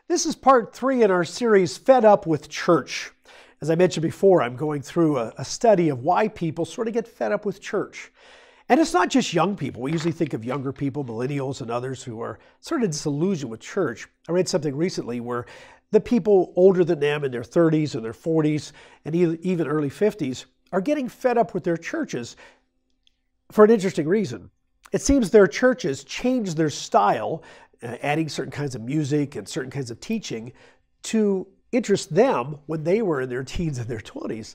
This is part 3 in our series, Fed Up with Church. As I mentioned before, I'm going through a study of why people sort of get fed up with church. And it's not just young people. We usually think of younger people, millennials and others who are sort of disillusioned with church. I read something recently where the people older than them in their 30s and their 40s and even early 50s are getting fed up with their churches for an interesting reason. It seems their churches changed their style, adding certain kinds of music and certain kinds of teaching to interest them when they were in their teens and their 20s.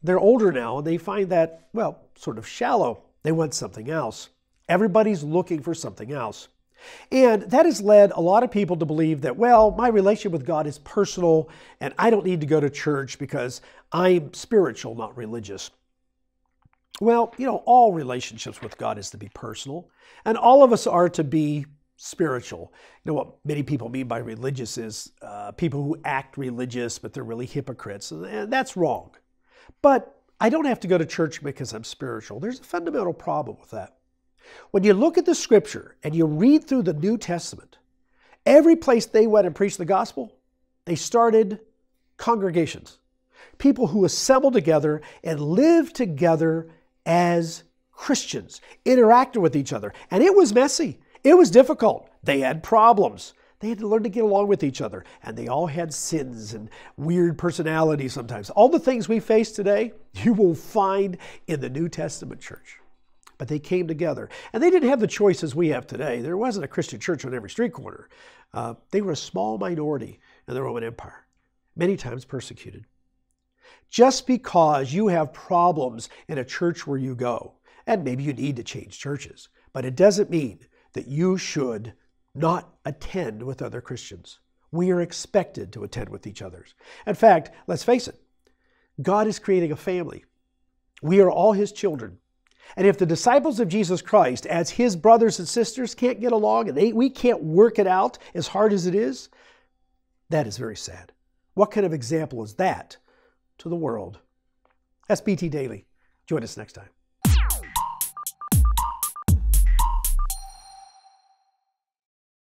They're older now and they find that, well, sort of shallow. They want something else. Everybody's looking for something else. And that has led a lot of people to believe that, well, my relationship with God is personal and I don't need to go to church because I'm spiritual, not religious. Well, all relationships with God is to be personal, and all of us are to be spiritual. What many people mean by religious is people who act religious, but they're really hypocrites, and that's wrong. But I don't have to go to church because I'm spiritual. There's a fundamental problem with that. When you look at the scripture and you read through the New Testament, every place they went and preached the gospel, they started congregations, people who assembled together and lived together as Christians, interacted with each other. And it was messy. It was difficult. They had problems. They had to learn to get along with each other. And they all had sins and weird personalities sometimes. All the things we face today, you will find in the New Testament church. But they came together. And they didn't have the choices we have today. There wasn't a Christian church on every street corner. They were a small minority in the Roman Empire, many times persecuted. Just because you have problems in a church where you go, and maybe you need to change churches, but it doesn't mean that you should not attend with other Christians. We are expected to attend with each other. In fact, let's face it, God is creating a family. We are all His children. And if the disciples of Jesus Christ, as His brothers and sisters, can't get along and we can't work it out as hard as it is, that is very sad. What kind of example is that to the world? SBT Daily. Join us next time.